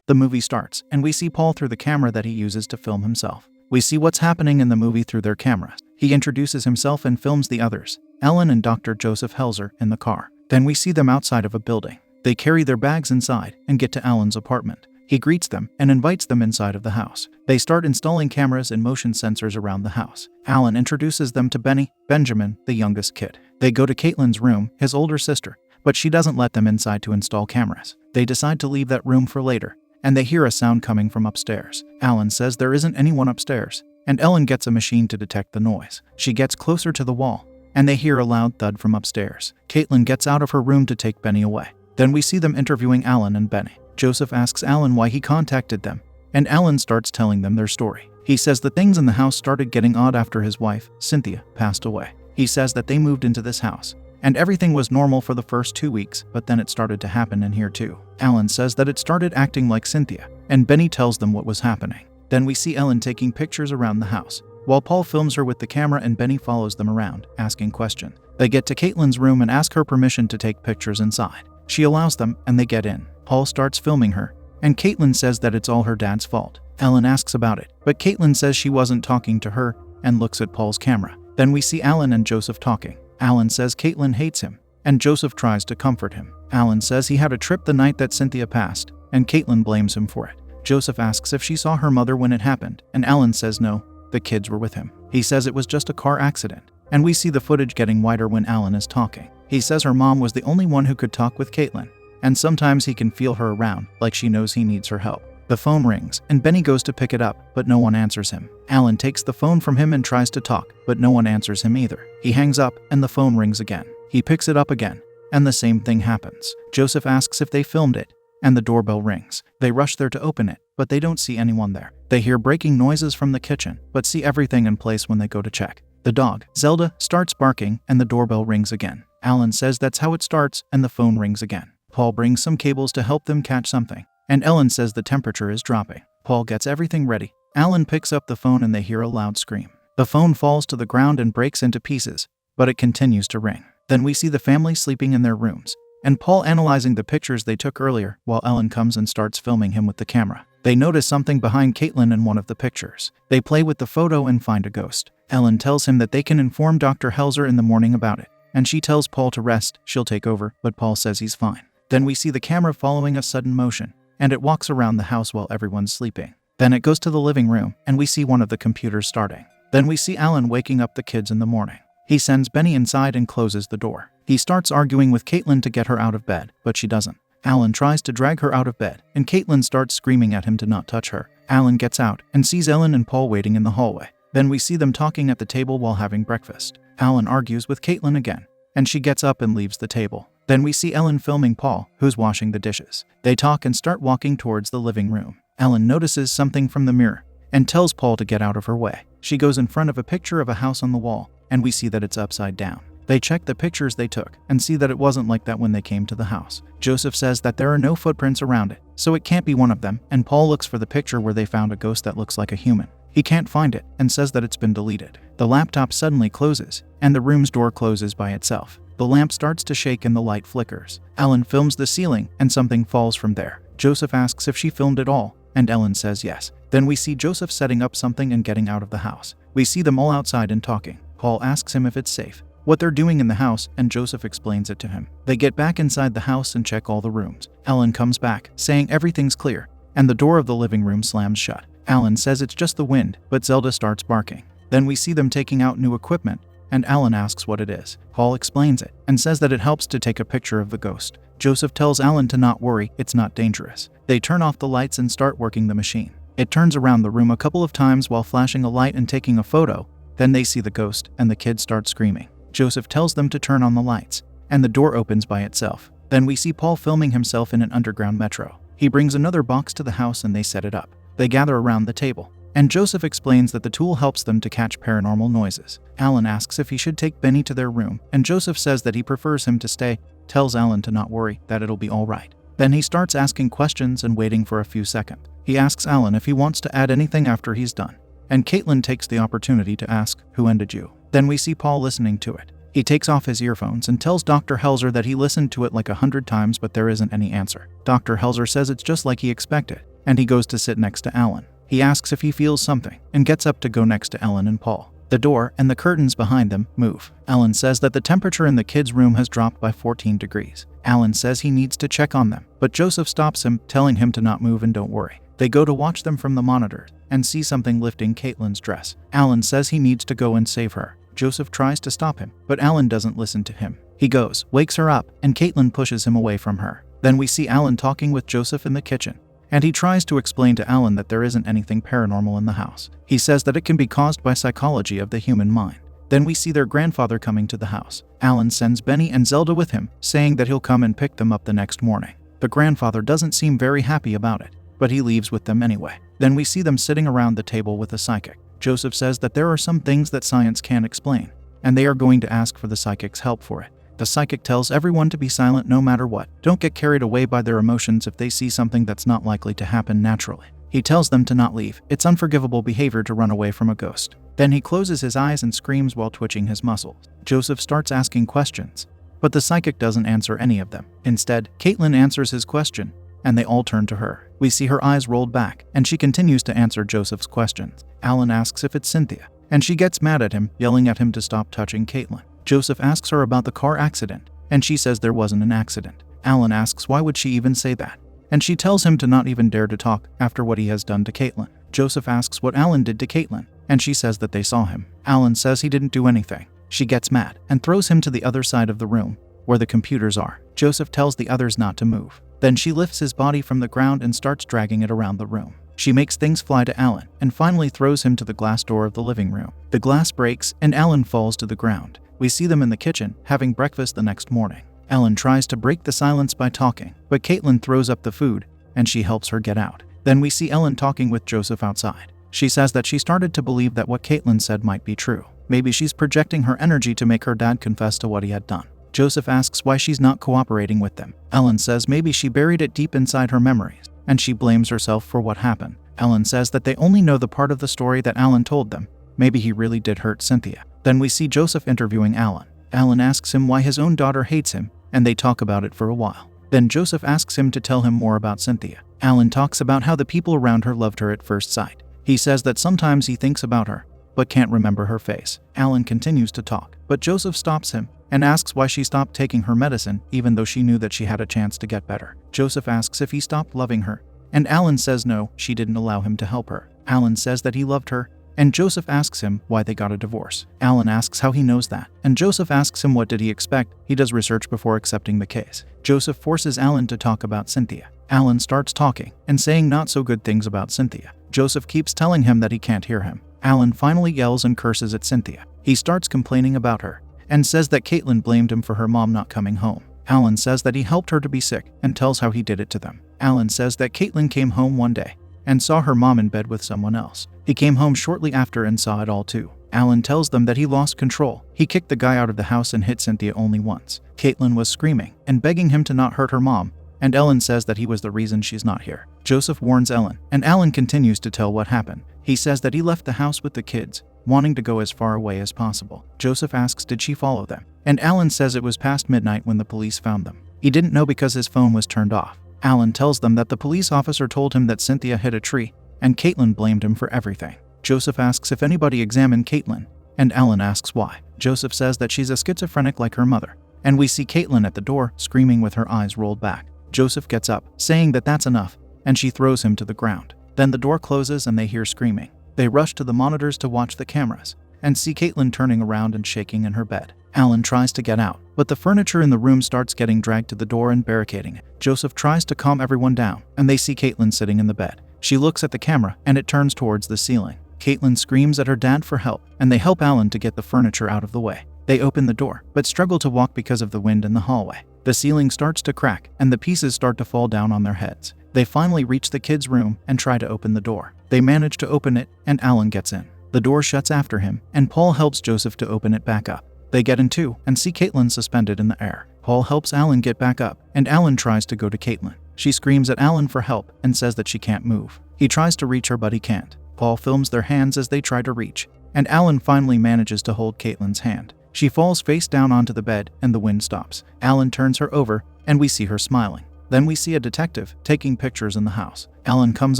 The movie starts, and we see Paul through the camera that he uses to film himself. We see what's happening in the movie through their cameras. He introduces himself and films the others, Ellen and Dr. Joseph Helzer, in the car. Then we see them outside of a building. They carry their bags inside and get to Alan's apartment. He greets them and invites them inside of the house. They start installing cameras and motion sensors around the house. Alan introduces them to Benjamin, the youngest kid. They go to Caitlin's room, his older sister, but she doesn't let them inside to install cameras. They decide to leave that room for later, and they hear a sound coming from upstairs. Alan says there isn't anyone upstairs, and Ellen gets a machine to detect the noise. She gets closer to the wall, and they hear a loud thud from upstairs. Caitlin gets out of her room to take Benny away. Then we see them interviewing Alan and Benny. Joseph asks Alan why he contacted them, and Alan starts telling them their story. He says the things in the house started getting odd after his wife, Cynthia, passed away. He says that they moved into this house, and everything was normal for the first 2 weeks, but then it started to happen in here too. Alan says that it started acting like Cynthia, and Benny tells them what was happening. Then we see Ellen taking pictures around the house, while Paul films her with the camera and Benny follows them around, asking questions. They get to Caitlin's room and ask her permission to take pictures inside. She allows them, and they get in. Paul starts filming her, and Caitlin says that it's all her dad's fault. Ellen asks about it, but Caitlin says she wasn't talking to her, and looks at Paul's camera. Then we see Alan and Joseph talking. Alan says Caitlin hates him, and Joseph tries to comfort him. Alan says he had a trip the night that Cynthia passed, and Caitlin blames him for it. Joseph asks if she saw her mother when it happened, and Alan says no, the kids were with him. He says it was just a car accident, and we see the footage getting wider when Alan is talking. He says her mom was the only one who could talk with Caitlin, and sometimes he can feel her around, like she knows he needs her help. The phone rings, and Benny goes to pick it up, but no one answers him. Alan takes the phone from him and tries to talk, but no one answers him either. He hangs up, and the phone rings again. He picks it up again, and the same thing happens. Joseph asks if they filmed it, and the doorbell rings. They rush there to open it, but they don't see anyone there. They hear breaking noises from the kitchen, but see everything in place when they go to check. The dog, Zelda, starts barking, and the doorbell rings again. Alan says that's how it starts, and the phone rings again. Paul brings some cables to help them catch something, and Ellen says the temperature is dropping. Paul gets everything ready. Alan picks up the phone and they hear a loud scream. The phone falls to the ground and breaks into pieces, but it continues to ring. Then we see the family sleeping in their rooms, and Paul analyzing the pictures they took earlier while Ellen comes and starts filming him with the camera. They notice something behind Caitlin in one of the pictures. They play with the photo and find a ghost. Ellen tells him that they can inform Dr. Helzer in the morning about it, and she tells Paul to rest, she'll take over, but Paul says he's fine. Then we see the camera following a sudden motion, and it walks around the house while everyone's sleeping. Then it goes to the living room, and we see one of the computers starting. Then we see Alan waking up the kids in the morning. He sends Benny inside and closes the door. He starts arguing with Caitlin to get her out of bed, but she doesn't. Alan tries to drag her out of bed, and Caitlin starts screaming at him to not touch her. Alan gets out and sees Ellen and Paul waiting in the hallway. Then we see them talking at the table while having breakfast. Alan argues with Caitlin again, and she gets up and leaves the table. Then we see Ellen filming Paul, who's washing the dishes. They talk and start walking towards the living room. Ellen notices something from the mirror and tells Paul to get out of her way. She goes in front of a picture of a house on the wall, and we see that it's upside down. They check the pictures they took and see that it wasn't like that when they came to the house. Joseph says that there are no footprints around it, so it can't be one of them, and Paul looks for the picture where they found a ghost that looks like a human. He can't find it and says that it's been deleted. The laptop suddenly closes, and the room's door closes by itself. The lamp starts to shake and the light flickers. Ellen films the ceiling, and something falls from there. Joseph asks if she filmed it all, and Ellen says yes. Then we see Joseph setting up something and getting out of the house. We see them all outside and talking. Paul asks him if it's safe, what they're doing in the house, and Joseph explains it to him. They get back inside the house and check all the rooms. Ellen comes back, saying everything's clear, and the door of the living room slams shut. Alan says it's just the wind, but Zelda starts barking. Then we see them taking out new equipment, and Alan asks what it is. Paul explains it, and says that it helps to take a picture of the ghost. Joseph tells Alan to not worry, it's not dangerous. They turn off the lights and start working the machine. It turns around the room a couple of times while flashing a light and taking a photo. Then they see the ghost, and the kids start screaming. Joseph tells them to turn on the lights, and the door opens by itself. Then we see Paul filming himself in an underground metro. He brings another box to the house and they set it up. They gather around the table, and Joseph explains that the tool helps them to catch paranormal noises. Alan asks if he should take Benny to their room, and Joseph says that he prefers him to stay, tells Alan to not worry, that it'll be all right. Then he starts asking questions and waiting for a few seconds. He asks Alan if he wants to add anything after he's done, and Caitlin takes the opportunity to ask, "Who ended you?" Then we see Paul listening to it. He takes off his earphones and tells Dr. Helzer that he listened to it like 100 times but there isn't any answer. Dr. Helzer says it's just like he expected, and he goes to sit next to Alan. He asks if he feels something, and gets up to go next to Ellen and Paul. The door and the curtains behind them move. Alan says that the temperature in the kids' room has dropped by 14 degrees. Alan says he needs to check on them, but Joseph stops him, telling him to not move and don't worry. They go to watch them from the monitors, and see something lifting Caitlin's dress. Alan says he needs to go and save her. Joseph tries to stop him, but Alan doesn't listen to him. He goes, wakes her up, and Caitlin pushes him away from her. Then we see Alan talking with Joseph in the kitchen, and he tries to explain to Alan that there isn't anything paranormal in the house. He says that it can be caused by psychology of the human mind. Then we see their grandfather coming to the house. Alan sends Benny and Zelda with him, saying that he'll come and pick them up the next morning. The grandfather doesn't seem very happy about it, but he leaves with them anyway. Then we see them sitting around the table with a psychic. Joseph says that there are some things that science can't explain, and they are going to ask for the psychic's help for it. The psychic tells everyone to be silent no matter what. Don't get carried away by their emotions if they see something that's not likely to happen naturally. He tells them to not leave. It's unforgivable behavior to run away from a ghost. Then he closes his eyes and screams while twitching his muscles. Joseph starts asking questions, but the psychic doesn't answer any of them. Instead, Caitlin answers his question, and they all turn to her. We see her eyes rolled back, and she continues to answer Joseph's questions. Alan asks if it's Cynthia, and she gets mad at him, yelling at him to stop touching Caitlin. Joseph asks her about the car accident, and she says there wasn't an accident. Alan asks why would she even say that, and she tells him to not even dare to talk after what he has done to Caitlin. Joseph asks what Alan did to Caitlin, and she says that they saw him. Alan says he didn't do anything. She gets mad and throws him to the other side of the room, where the computers are. Joseph tells the others not to move. Then she lifts his body from the ground and starts dragging it around the room. She makes things fly to Alan, and finally throws him to the glass door of the living room. The glass breaks, and Alan falls to the ground. We see them in the kitchen, having breakfast the next morning. Alan tries to break the silence by talking, but Caitlin throws up the food, and she helps her get out. Then we see Ellen talking with Joseph outside. She says that she started to believe that what Caitlin said might be true. Maybe she's projecting her energy to make her dad confess to what he had done. Joseph asks why she's not cooperating with them. Ellen says maybe she buried it deep inside her memories, and she blames herself for what happened. Ellen says that they only know the part of the story that Alan told them. Maybe he really did hurt Cynthia. Then we see Joseph interviewing Alan. Alan asks him why his own daughter hates him, and they talk about it for a while. Then Joseph asks him to tell him more about Cynthia. Alan talks about how the people around her loved her at first sight. He says that sometimes he thinks about her, but can't remember her face. Alan continues to talk, but Joseph stops him and asks why she stopped taking her medicine even though she knew that she had a chance to get better. Joseph asks if he stopped loving her, and Alan says no, she didn't allow him to help her. Alan says that he loved her, and Joseph asks him why they got a divorce. Alan asks how he knows that, and Joseph asks him what did he expect. He does research before accepting the case. Joseph forces Alan to talk about Cynthia. Alan starts talking and saying not so good things about Cynthia. Joseph keeps telling him that he can't hear him. Alan finally yells and curses at Cynthia. He starts complaining about her and says that Caitlin blamed him for her mom not coming home. Alan says that he helped her to be sick and tells how he did it to them. Alan says that Caitlin came home one day and saw her mom in bed with someone else. He came home shortly after and saw it all too. Alan tells them that he lost control. He kicked the guy out of the house and hit Cynthia only once. Caitlin was screaming and begging him to not hurt her mom, and Ellen says that he was the reason she's not here. Joseph warns Ellen, and Alan continues to tell what happened. He says that he left the house with the kids, wanting to go as far away as possible. Joseph asks did she follow them, and Alan says it was past midnight when the police found them. He didn't know because his phone was turned off. Alan tells them that the police officer told him that Cynthia hit a tree, and Caitlin blamed him for everything. Joseph asks if anybody examined Caitlin, and Alan asks why. Joseph says that she's a schizophrenic like her mother, and we see Caitlin at the door, screaming with her eyes rolled back. Joseph gets up, saying that that's enough, and she throws him to the ground. Then the door closes and they hear screaming. They rush to the monitors to watch the cameras, and see Caitlin turning around and shaking in her bed. Alan tries to get out, but the furniture in the room starts getting dragged to the door and barricading it. Joseph tries to calm everyone down, and they see Caitlin sitting in the bed. She looks at the camera, and it turns towards the ceiling. Caitlin screams at her dad for help, and they help Alan to get the furniture out of the way. They open the door, but struggle to walk because of the wind in the hallway. The ceiling starts to crack, and the pieces start to fall down on their heads. They finally reach the kids' room and try to open the door. They manage to open it, and Alan gets in. The door shuts after him, and Paul helps Joseph to open it back up. They get in too, and see Caitlin suspended in the air. Paul helps Alan get back up, and Alan tries to go to Caitlin. She screams at Alan for help and says that she can't move. He tries to reach her, but he can't. Paul films their hands as they try to reach, and Alan finally manages to hold Caitlin's hand. She falls face down onto the bed and the wind stops. Alan turns her over and we see her smiling. Then we see a detective taking pictures in the house. Ellen comes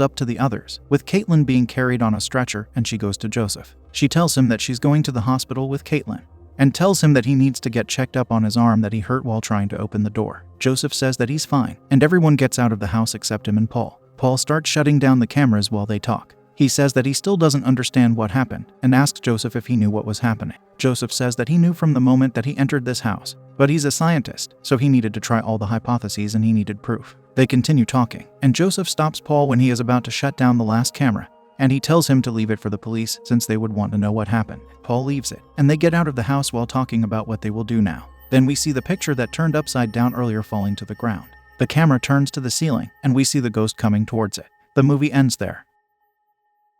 up to the others, with Caitlin being carried on a stretcher, and she goes to Joseph. She tells him that she's going to the hospital with Caitlin, and tells him that he needs to get checked up on his arm that he hurt while trying to open the door. Joseph says that he's fine, and everyone gets out of the house except him and Paul. Paul starts shutting down the cameras while they talk. He says that he still doesn't understand what happened, and asks Joseph if he knew what was happening. Joseph says that he knew from the moment that he entered this house, but he's a scientist, so he needed to try all the hypotheses and he needed proof. They continue talking, and Joseph stops Paul when he is about to shut down the last camera, and he tells him to leave it for the police since they would want to know what happened. Paul leaves it, and they get out of the house while talking about what they will do now. Then we see the picture that turned upside down earlier falling to the ground. The camera turns to the ceiling, and we see the ghost coming towards it. The movie ends there.